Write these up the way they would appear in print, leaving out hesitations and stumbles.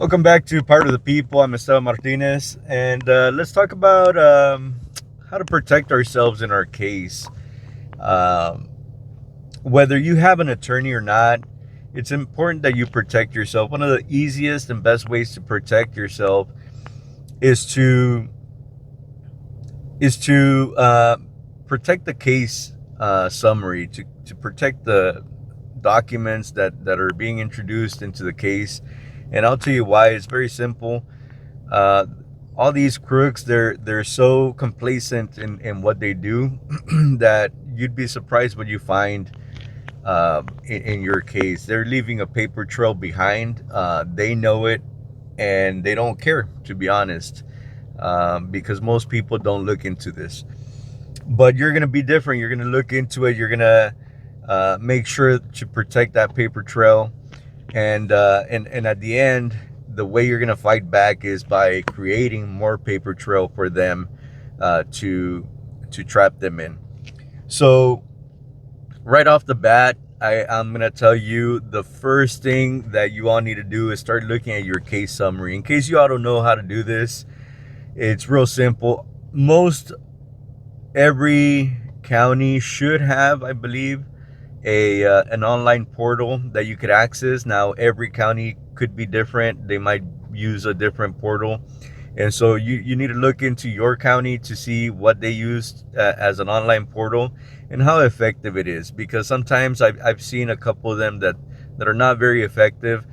Welcome back to Part of the People. I'm Estela Martinez, and let's talk about how to protect ourselves in our case. Um, Whether you have an attorney or not, it's important that you protect yourself. One of the easiest and best ways to protect yourself is to protect the case summary, to protect the documents that are being introduced into the case. And I'll tell you why. It's very simple. uh, all these crooks, they're so complacent in what they do that you'd be surprised what you find in your case. They're leaving a paper trail behind. They know it, and they don't care, to be honest, because most people don't look into this. But you're gonna be different. You're gonna look into it. You're gonna make sure to protect that paper trail, and at the end, the way you're gonna fight back is by creating more paper trail for them to trap them in. So right off the bat, I'm gonna tell you the first thing that you all need to do is start looking at your case summary. In case you all don't know how to do this, it's real simple. Most every county should have, I believe, a an online portal that you could access. Now, every county could be different. They might use a different portal, and so you need to look into your county to see what they use as an online portal and how effective it is. Because sometimes I've seen a couple of them that are not very effective,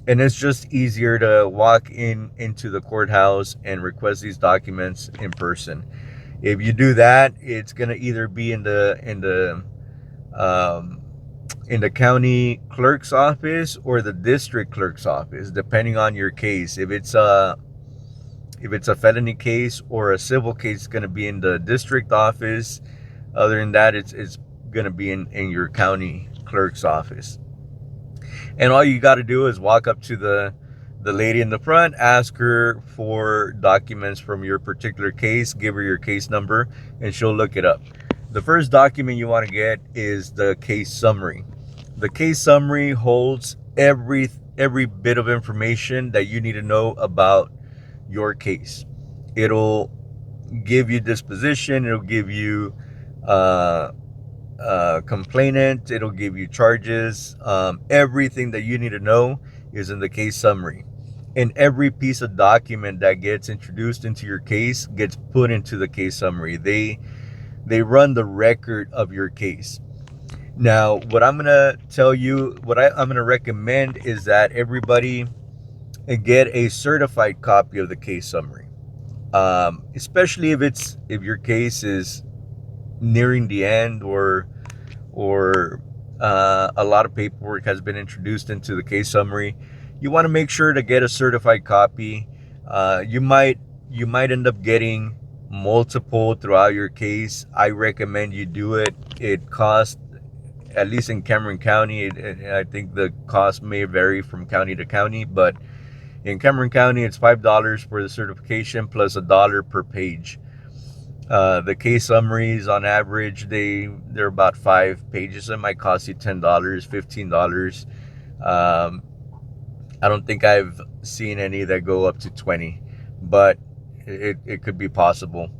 and it's just easier to walk into the courthouse and request these documents in person. If you do that, it's gonna either be um, in the county clerk's office or the district clerk's office, depending on your case. If it's a felony case or a civil case, it's going to be in the district office. Other than that, it's going to be in your county clerk's office. And all you got to do is walk up to the lady in the front, ask her for documents from your particular case, give her your case number, and she'll look it up. The first document you want to get is the case summary. The case summary holds every bit of information that you need to know about your case. It'll give you disposition. It'll give you uh, complainant. It'll give you charges. Everything that you need to know is in the case summary. And every piece of document that gets introduced into your case gets put into the case summary. They run the record of your case. Now, what I'm gonna tell you, I'm gonna recommend is that everybody get a certified copy of the case summary, especially if your case is nearing the end, or a lot of paperwork has been introduced into the case summary. You want to make sure to get a certified copy. You might end up getting multiple throughout your case. I recommend you do it. It costs, at least in Cameron County, I think the cost may vary from county to county, but in Cameron County, it's $5 for the certification plus $1 per page. The case summaries, on average, they're about 5 pages. It might cost you $10, $15. Um, I don't think I've seen any that go up to 20, but it could be possible.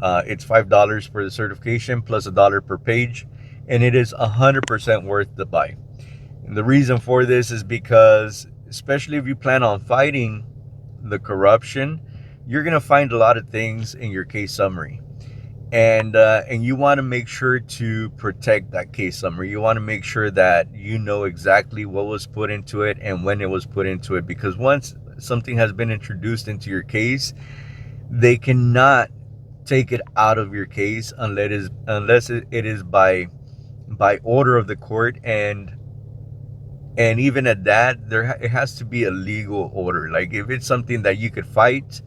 It's $5 for the certification plus $1 per page, and it is 100% worth the buy. And the reason for this is because, especially if you plan on fighting the corruption, you're gonna find a lot of things in your case summary, and you want to make sure to protect that case summary. You want to make sure that you know exactly what was put into it and when it was put into it, because once something has been introduced into your case, they cannot take it out of your case unless it is by order of the court. And even at that, it has to be a legal order. Like, if it's something that you could fight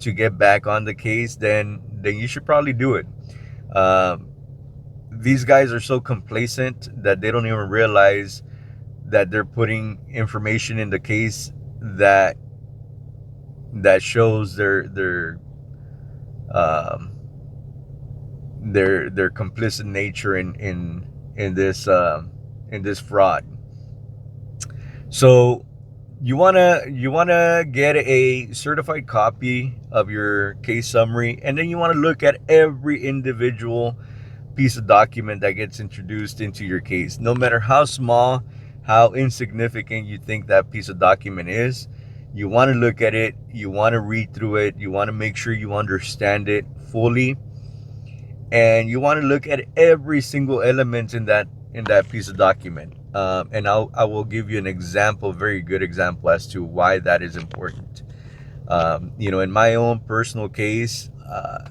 to get back on the case, then you should probably do it. Um, these guys are so complacent that they don't even realize that they're putting information in the case that shows um, their complicit nature in this fraud. So you wanna get a certified copy of your case summary, and then you want to look at every individual piece of document that gets introduced into your case, no matter how small, how insignificant you think that piece of document is. You want to look at it, you want to read through it, you want to make sure you understand it fully, and you want to look at every single element in that piece of document. And I will give you an example, very good example, as to why that is important. In my own personal case,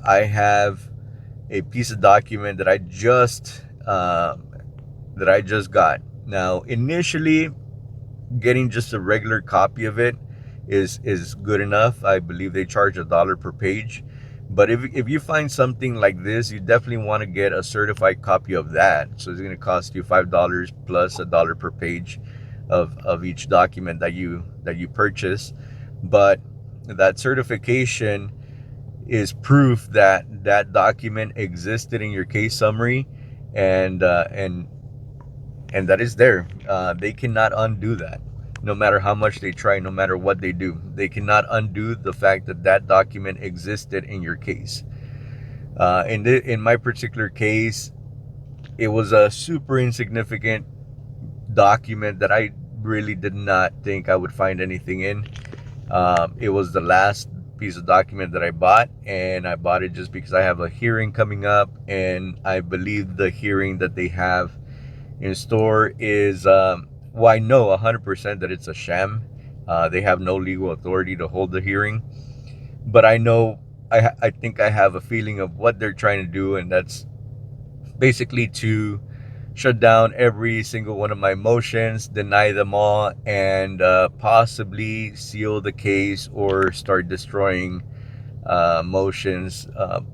I have a piece of document that I just got. Now, initially, getting just a regular copy of it is good enough. I believe they charge $1 per page. But if you find something like this, you definitely want to get a certified copy of that. So it's going to cost you $5 plus $1 per page of each document that you purchase. But that certification is proof that that document existed in your case summary, and that is there. They cannot undo that. No matter how much they try, no matter what they do, they cannot undo the fact that that document existed in your case. In my particular case, it was a super insignificant document that I really did not think I would find anything in. It was the last piece of document that I bought, and I bought it just because I have a hearing coming up, and I believe the hearing that they have in store is, well, I know 100% that it's a sham. They have no legal authority to hold the hearing, but I know, I think I have a feeling of what they're trying to do, and that's basically to shut down every single one of my motions, deny them all, and possibly seal the case or start destroying motions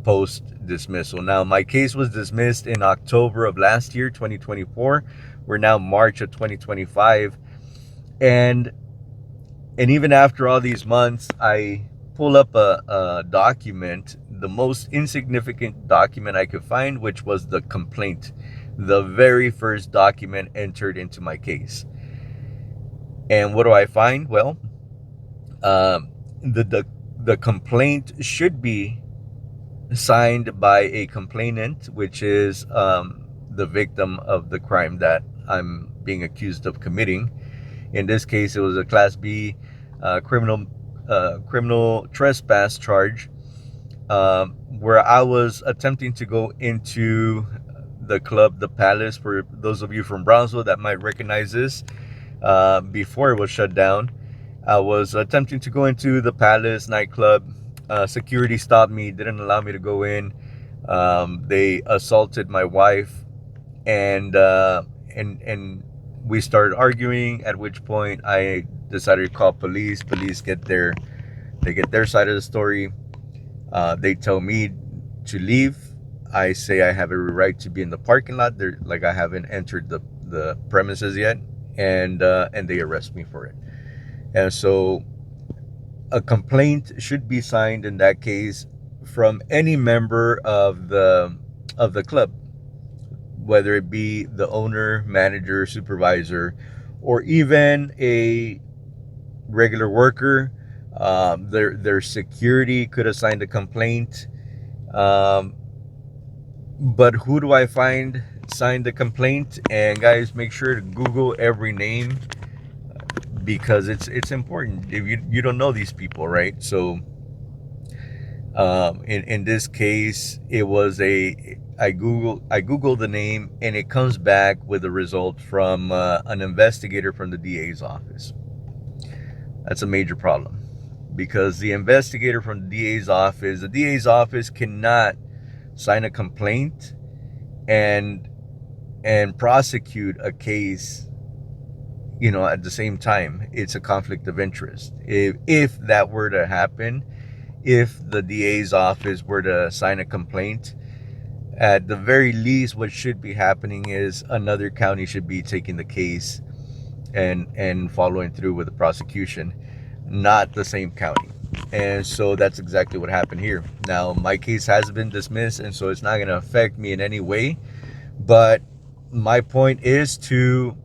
post dismissal. Now, my case was dismissed in October of last year, 2024. We're now March of 2025, and even after all these months, I pull up a document, the most insignificant document I could find, which was the complaint, the very first document entered into my case. And what do I find? Well, the complaint should be signed by a complainant, which is the victim of the crime that I'm being accused of committing. In this case, it was a Class B criminal trespass charge, where I was attempting to go into the club, the Palace, for those of you from Brownsville that might recognize this. Before it was shut down, I was attempting to go into the Palace nightclub. Security stopped me, didn't allow me to go in. They assaulted my wife, and we started arguing. At which point, I decided to call police. Police get their side of the story. They tell me to leave. I say I have a right to be in the parking lot. They're like, I haven't entered the premises yet, and they arrest me for it. And so a complaint should be signed in that case from any member of the club, whether it be the owner, manager, supervisor, or even a regular worker. Their security could have signed a complaint. But who do I find signed the complaint? And guys, make sure to Google every name, because it's important. If you don't know these people, right? So in this case, it was I googled the name, and it comes back with a result from an investigator from the DA's office. That's a major problem, because the investigator from the DA's office cannot sign a complaint and prosecute a case, at the same time. It's a conflict of interest. If that were to happen, if the DA's office were to sign a complaint, at the very least, what should be happening is another county should be taking the case and following through with the prosecution, not the same county. And so that's exactly what happened here. Now, my case has been dismissed, and so it's not going to affect me in any way. But my point is to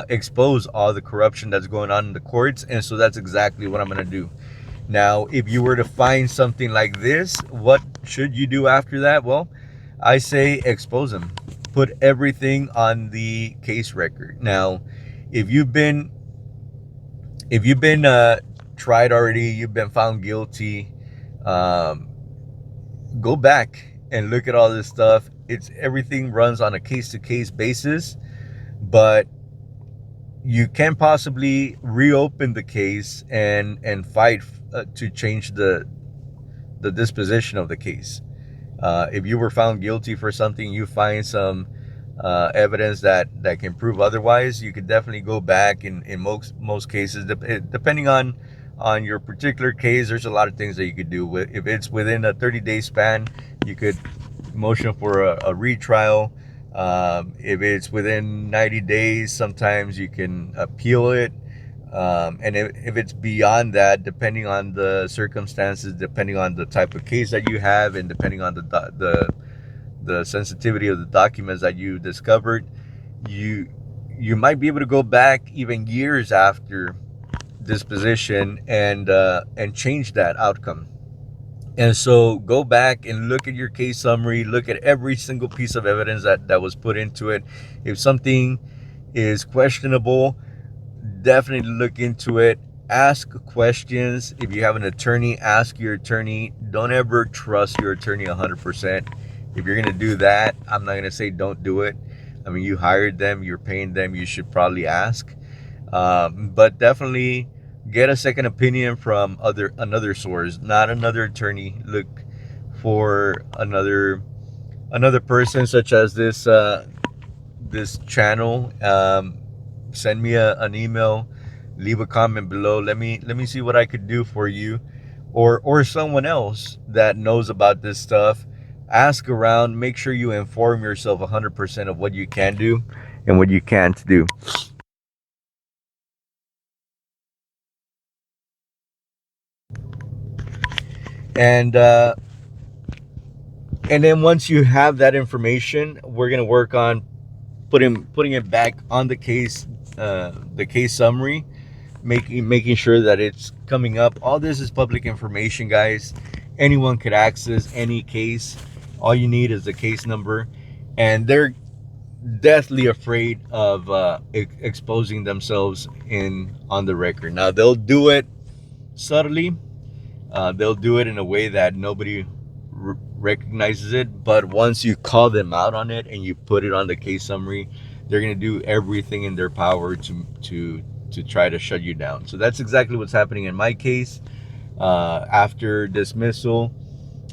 expose all the corruption that's going on in the courts. And so that's exactly what I'm going to do. Now, if you were to find something like this, what should you do after that? Well, I say expose them. Put everything on the case record. Now, if you've been tried already, you've been found guilty, um, go back and look at all this stuff. It's everything runs on a case-to-case basis, but you can possibly reopen the case and fight to change the disposition of the case. If you were found guilty for something, you find some evidence that can prove otherwise, you could definitely go back. In most cases, depending on your particular case, there's a lot of things that you could do. If it's within a 30-day span, you could motion for a retrial. If it's within 90 days, sometimes you can appeal it. And if it's beyond that, depending on the circumstances, depending on the type of case that you have, and depending on the sensitivity of the documents that you discovered, you might be able to go back even years after disposition and change that outcome. And so go back and look at your case summary, look at every single piece of evidence that was put into it. If something is questionable, definitely look into it. Ask questions. If you have an attorney, ask your attorney. Don't ever trust your attorney 100%. If you're going to do that, I'm not going to say don't do it. I mean, you hired them, you're paying them, you should probably ask. But definitely get a second opinion from another source, not another attorney. Look for another person, such as this channel. Send me an email, leave a comment below. Let me see what I could do for you, or someone else that knows about this stuff. Ask around. Make sure you inform yourself 100% of what you can do and what you can't do. And then once you have that information, we're gonna work on putting it back on the case summary, making sure that it's coming up. All this is public information, guys. Anyone could access any case. All you need is the case number, and they're deathly afraid of exposing themselves on the record. Now, they'll do it subtly. They'll do it in a way that nobody recognizes it, but once you call them out on it and you put it on the case summary, they're going to do everything in their power to try to shut you down. So that's exactly what's happening in my case. After dismissal,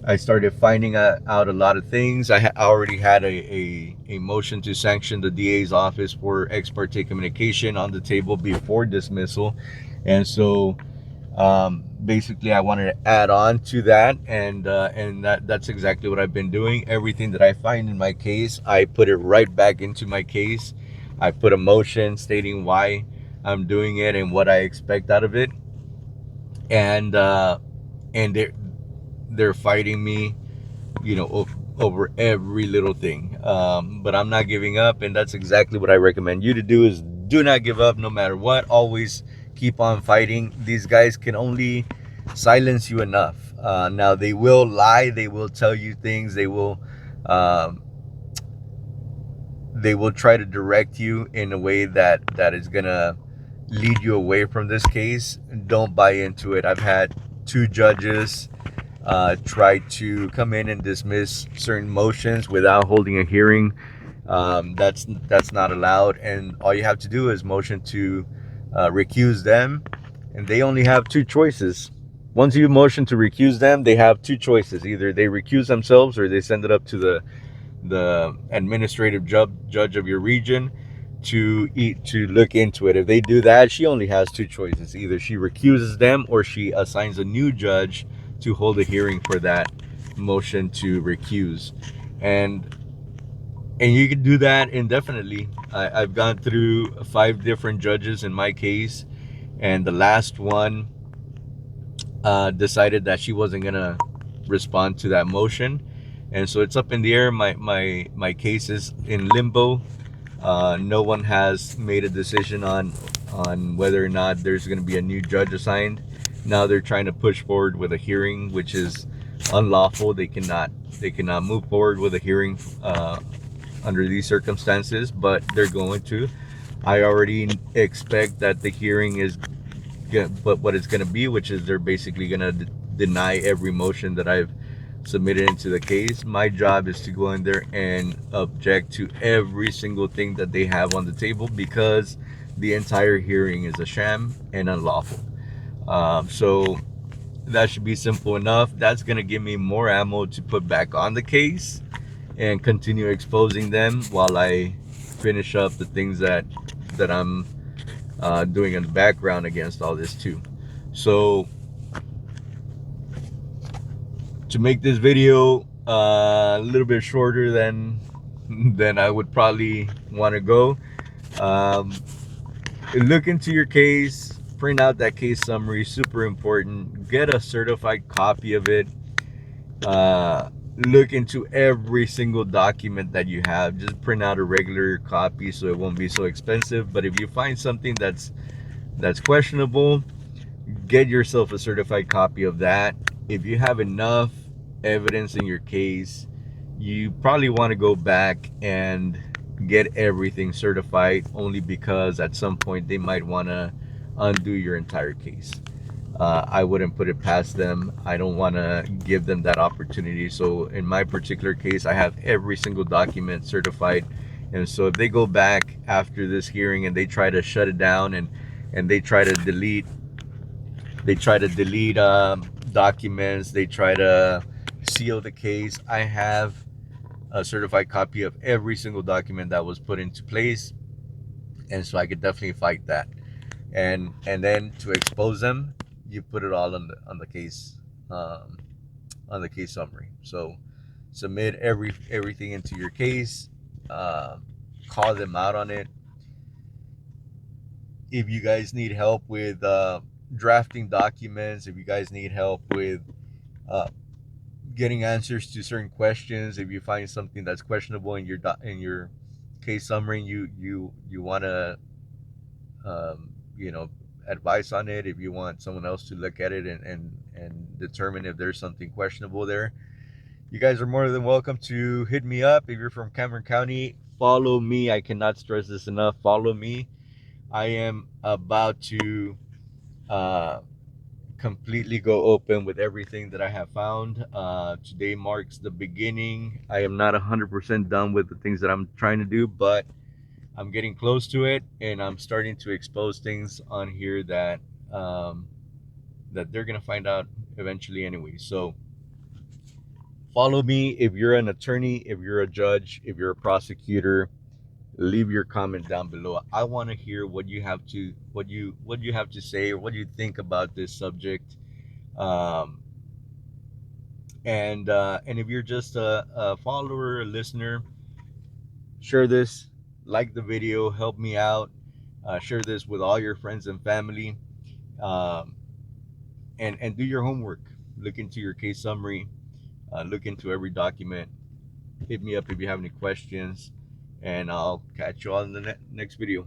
I started finding out a lot of things. I already had a motion to sanction the DA's office for ex parte communication on the table before dismissal, and so basically I wanted to add on to that, and that's exactly what I've been doing. Everything that I find in my case, I put it right back into my case. I put a motion stating why I'm doing it and what I expect out of it, and they're fighting me, over every little thing. But I'm not giving up, and that's exactly what I recommend you to do. Is do not give up, no matter what. Always keep on fighting. These guys can only silence you enough. Now they will lie. They will tell you things. They will try to direct you in a way that is gonna lead you away from this case. Don't buy into it. I've had 2 judges try to come in and dismiss certain motions without holding a hearing. That's not allowed, and all you have to do is motion to recuse them, and they only have 2 choices. Once you motion to recuse them, they have 2 choices. Either they recuse themselves, or they send it up to the administrative judge of your region to look into it. If they do that, she only has 2 choices. Either she recuses them, or she assigns a new judge to hold a hearing for that motion to recuse. And you can do that indefinitely. I've gone through 5 different judges in my case, and the last one decided that she wasn't gonna respond to that motion, and so it's up in the air. My case is in limbo. No one has made a decision on whether or not there's going to be a new judge assigned. Now they're trying to push forward with a hearing, which is unlawful. They cannot move forward with a hearing under these circumstances, but they're going to. I already expect that the hearing is, but what it's going to be, which is they're basically going to deny every motion that I've submitted into the case. My job is to go in there and object to every single thing that they have on the table, because the entire hearing is a sham and unlawful. So that should be simple enough. That's going to give me more ammo to put back on the case and continue exposing them while I finish up the things that I'm doing in the background against all this too. So to make this video a little bit shorter than I would probably want to go, um, look into your case, print out that case summary, super important. Get a certified copy of it. Look into every single document that you have. Just print out a regular copy so it won't be so expensive. But if you find something that's questionable, get yourself a certified copy of that. If you have enough evidence in your case, you probably want to go back and get everything certified, only because at some point they might want to undo your entire case. I wouldn't put it past them. I don't want to give them that opportunity. So in my particular case, I have every single document certified. And so if they go back after this hearing and they try to shut it down, and they try to delete documents, they try to seal the case, I have a certified copy of every single document that was put into place, and so I could definitely fight that. And then to expose them, you put it all on the case, on the case summary. So submit everything into your case. uh, Call them out on it. If you guys need help with drafting documents, if you guys need help with uh, getting answers to certain questions, if you find something that's questionable in your case summary, you want to you know, advice on it, if you want someone else to look at it and determine if there's something questionable there, you guys are more than welcome to hit me up. If you're from Cameron County, follow me. I cannot stress this enough. Follow me. I am about to uh, completely go open with everything that I have found. Today marks the beginning. I am not 100% done with the things that I'm trying to do, but I'm getting close to it, and I'm starting to expose things on here um, that they're gonna find out eventually anyway. So follow me. If you're an attorney, if you're a judge, if you're a prosecutor, leave your comment down below. I want to hear what you have to say, or what you think about this subject. Um, and if you're just a follower, a listener, share this, like the video, help me out. Share this with all your friends and family, um, and do your homework. Look into your case summary. Look into every document. Hit me up if you have any questions, and I'll catch you all in the next video.